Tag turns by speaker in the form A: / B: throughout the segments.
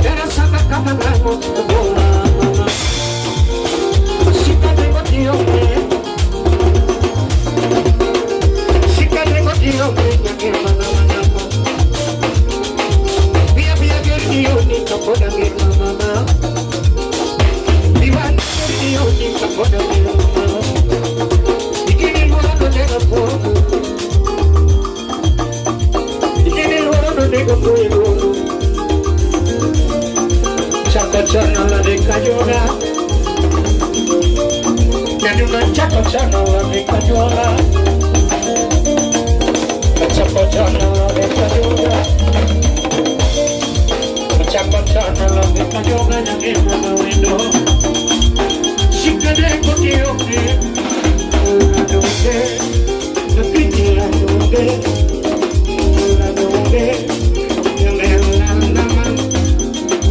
A: Era sana kama nango bola mama. Shika dengo dio me. Shika dengo dio me nyake mana mana. Bia bia dio ni kapoda me mama. Biwan dio ni kapoda me mama. Ikini mwana nega po. Ikini mwana nega po. Chakachana la de cayola, Naduna chakachana la de cayola, Chakachana la de cayola, Chakachana la de cayola, Naduna la window, Shikade Kotioke, Ladoke, the Piti Ladoke, Ladoke, Yaman.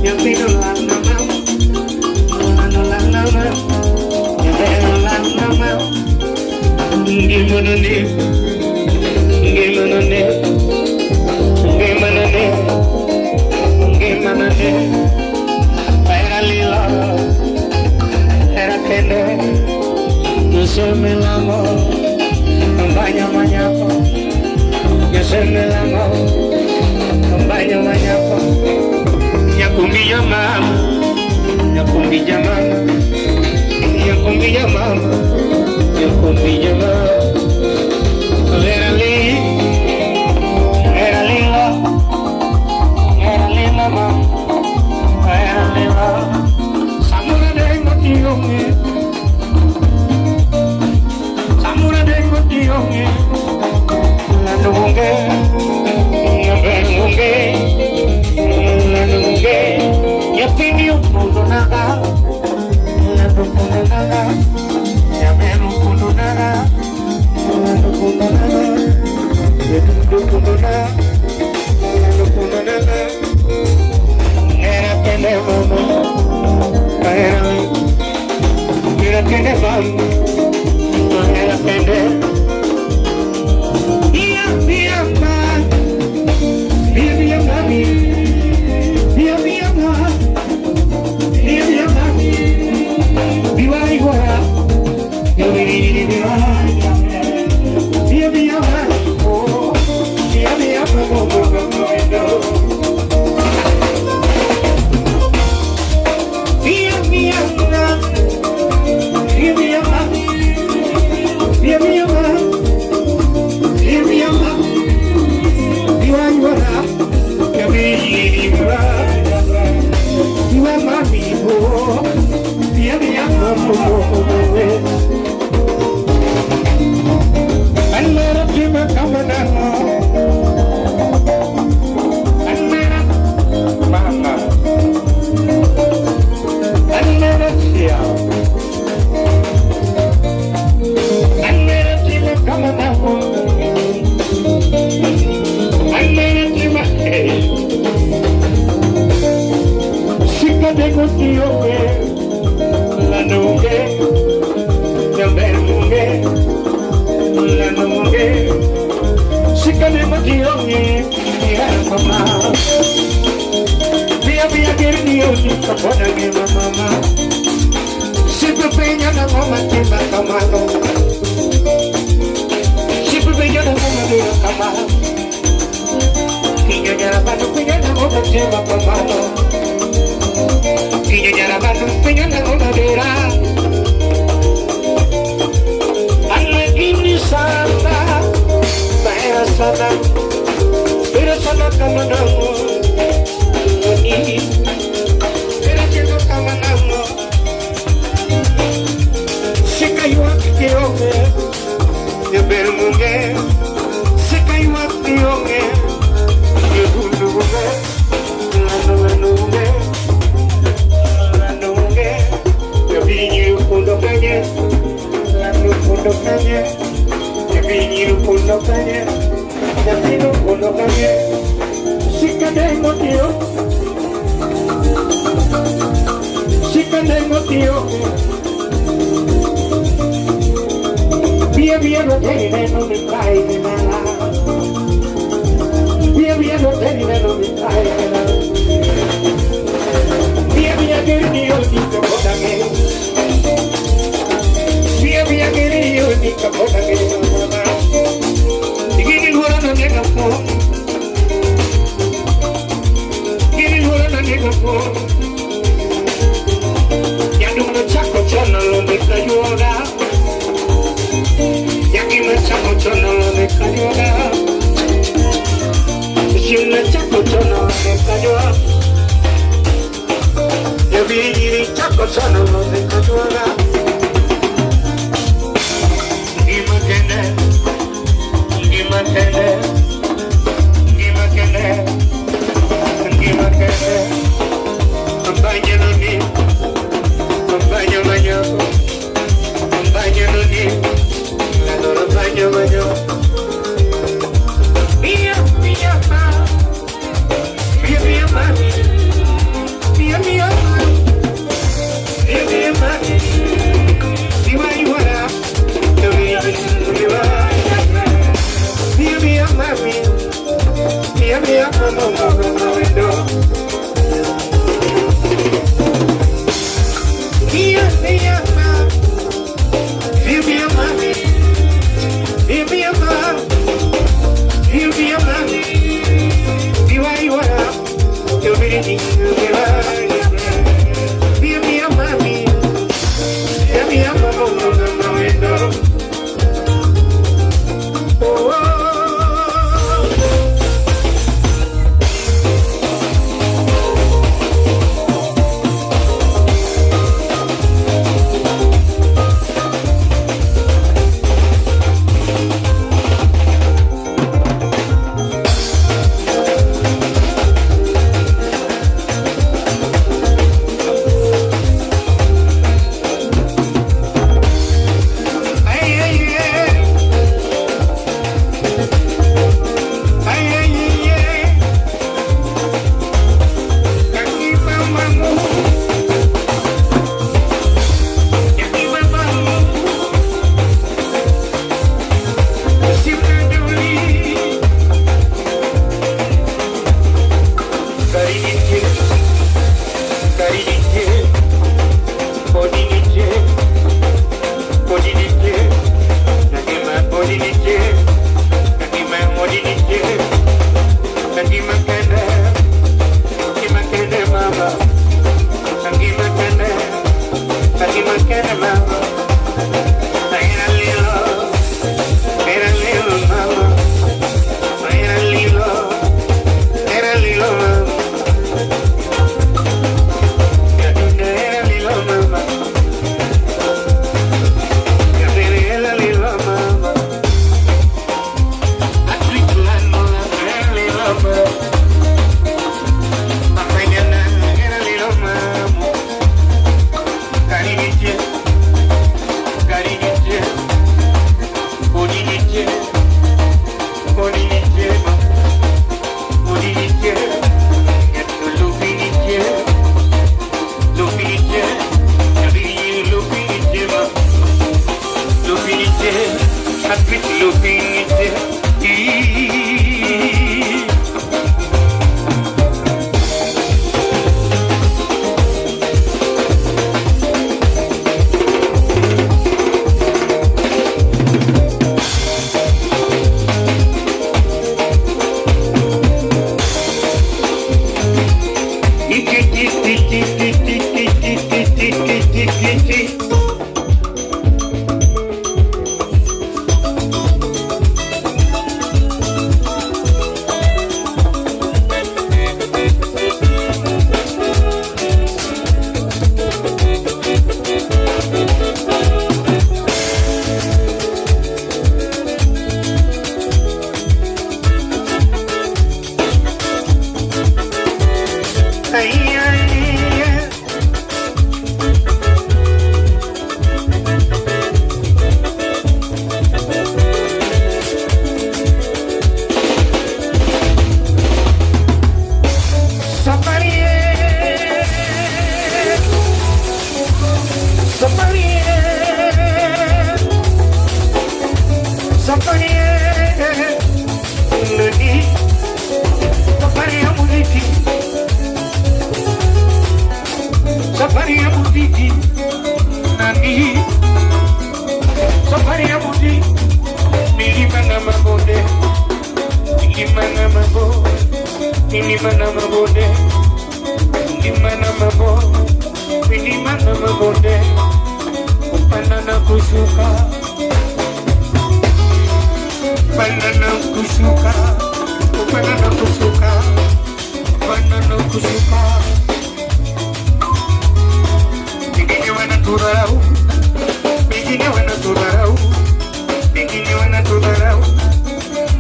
A: Yang tidur lama, lama, lama, gimana nih, era lila, era kene, se me lamo, banyak, se me lamo, banyak. Yakumbia mama, yakumbia mama, yakumbia mama, yakumbia mama. Era lila, mama, era lila. Samura dengo tionge, samura dengo tionge. Lanunge, nunge. Ya pini upundo naga, ya upundo naga, ya menu upundo naga, ya upundo naga, ya upundo naga, ya upundo naga. Era kene mama, era kene mama, era kene. Iya mami. Via via lo tiene, non mi fai di male. Via via lo tiene, non mi fai di male. kushuka, kupanda na kushuka, kupanda na kushuka. Wengine wanatudharau, wengine wanatudharau, wengine wanatudharau,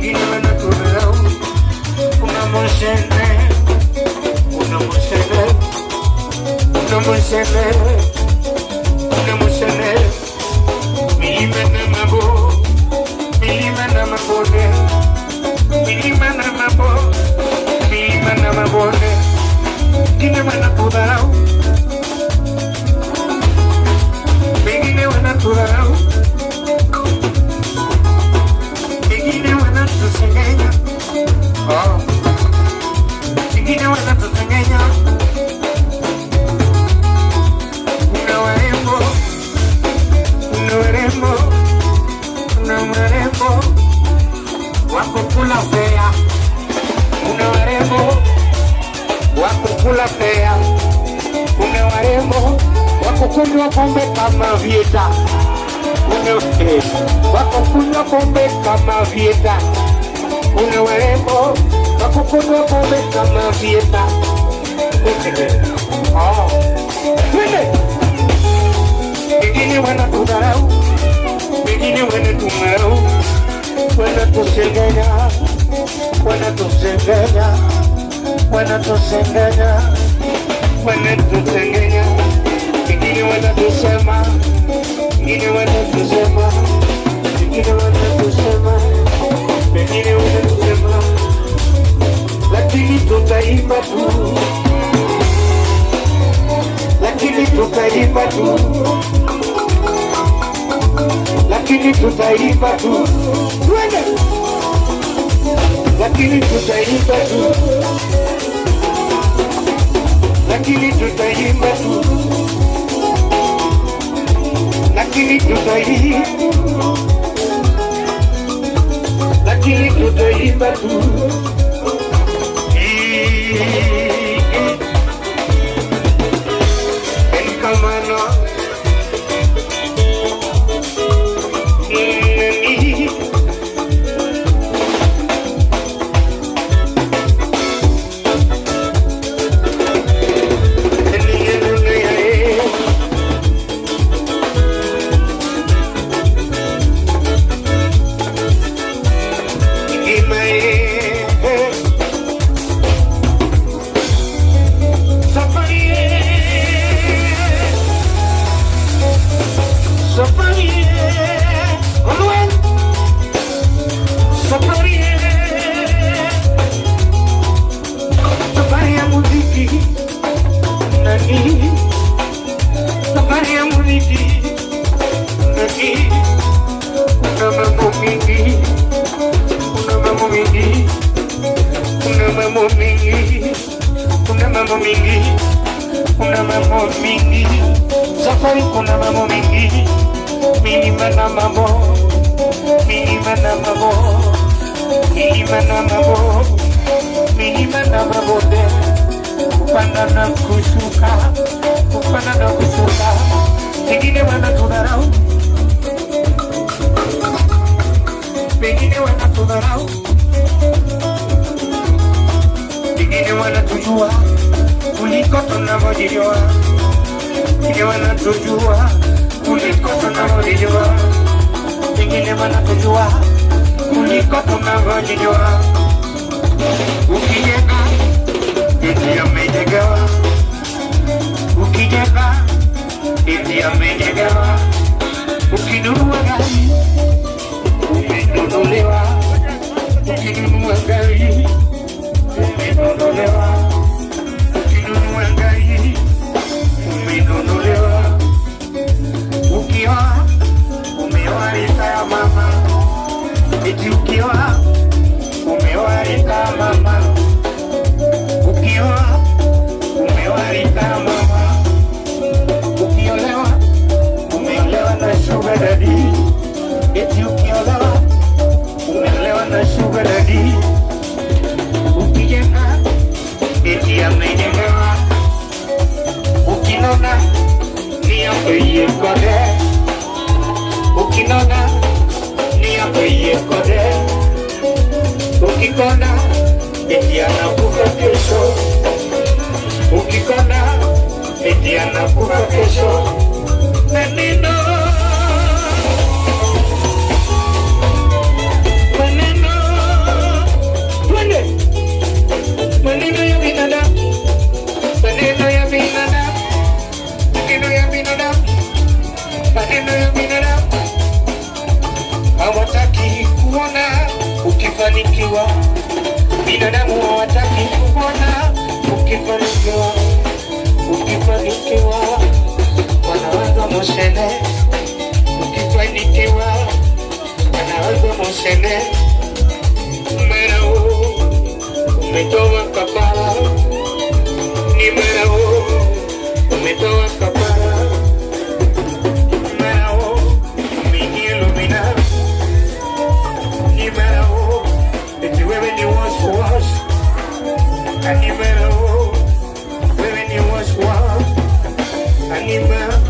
A: wengine wanatudharau. Una moshene, una moshene, una moshene, una moshene. Milima na mabo, milima na mabone, milima na mabo, milima na mabone. Wengine wanatudharau, wengine wanatudharau, wengine wanatusengenya, wengine wanatusengenya. Kuna warembo, kuna warembo, kuna warembo wako kula fea, kuna warembo wako kula fea, kuna warembo wako kunywa pombe kama Vieta, wako kunywa pombe kama Vieta, kuna warembo wako kunywa pombe kama Vieta. Wengine wanatudharau, wengine wanatudharau, wanatusengenya, wanatusengenya, wanatusengenya, wanatusengenya. Wengine wanatusema, wengine wanatusema, wengine wanatusema, wengine wanatusema, lakini tutaimba tu, lakini tutaimba tu, lakini tutaimba tu, lakini tutaimba tu, lakini tutaimba tu, lakini tutaimba, lakini tutaimba tu. Safari kuna mambo mingi, milima na mambo, milima na mambo, milima na mambo, milima na mabonde, kupanda na kushuka, kupanda na kushuka. Wengine wanatudharau, wengine wanatudharau, wengine wanatujua kuliko tunavyojijua, wengine wanatujua kuliko tunavyojijua, wengine wanatujua kuliko tunavyojijua. Ukijenga eti amejengewa, ukijenga eti amejengewa, ukinunua gari umenunuliwa, ukinunua gari umenunuliwa, ukinunua gari umenunuliwa, ukioa umeoa rika ya mama, eti ukioa umeoa rika ya mama, ukioa umeoa rika ya mama, ukiolewa umeolewa na sugar daddy, eti ukiolewa umeolewa na sugar daddy, ukijenga eti amejengewa, ukinona ni apeye kode, ukinona ni apeye kode, yanakufa kesho. Maneno maneno ya binadamu, maneno ya binadamu, maneno ya binadamu, maneno ya binadamu. Hawataki kuona ukifanikiwa, binadamu hawataki kuona ukifanikiwa. Ukifanikiwa wanawaza moshene, ukifanikiwa wanawaza moshene. Merao umetoa kafara, ni merao umetoa kafara. Merao umenielumina, ni merao eti wewe ni wash ani merao wewe ni wash ani merao.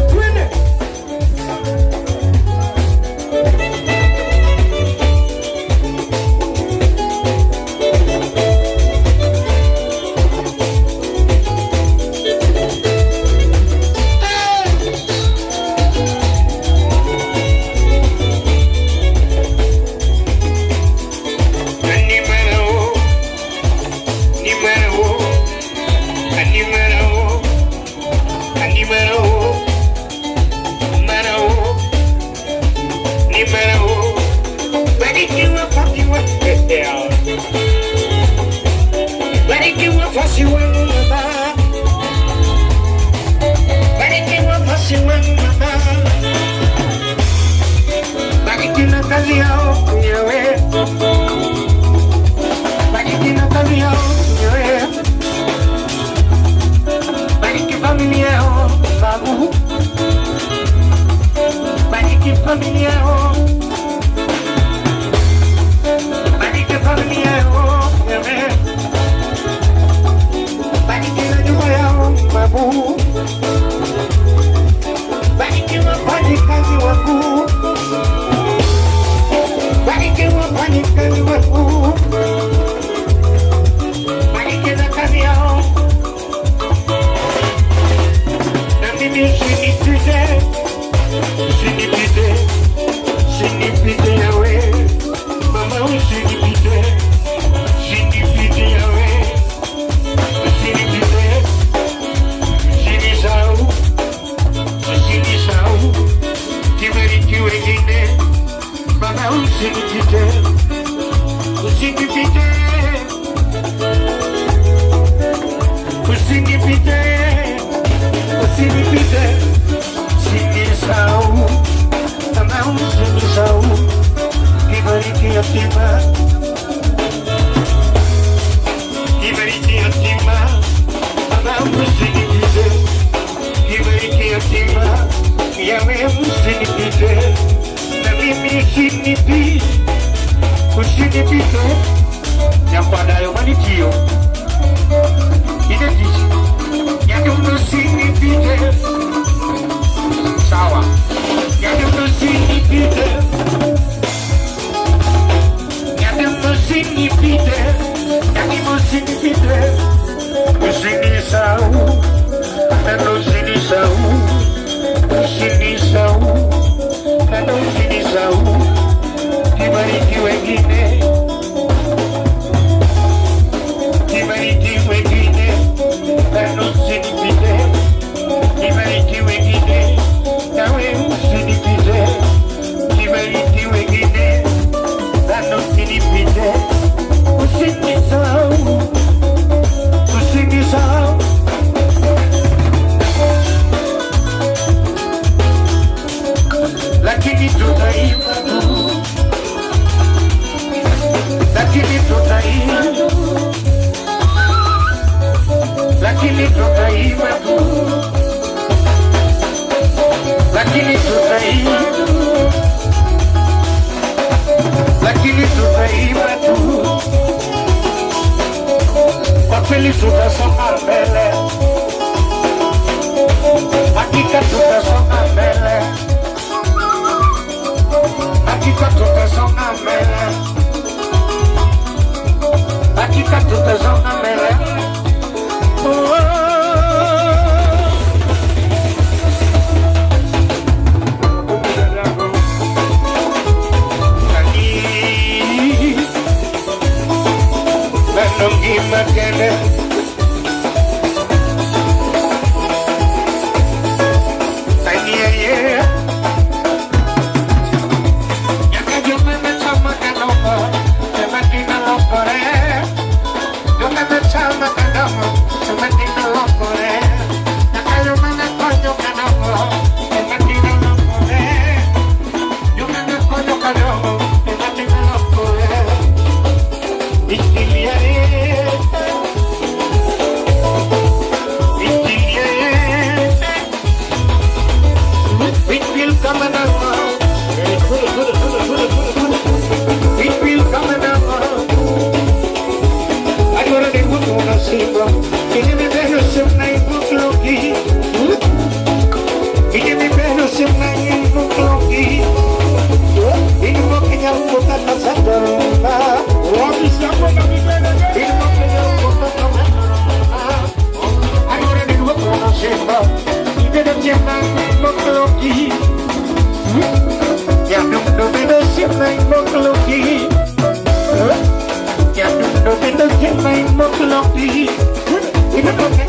A: Imetoka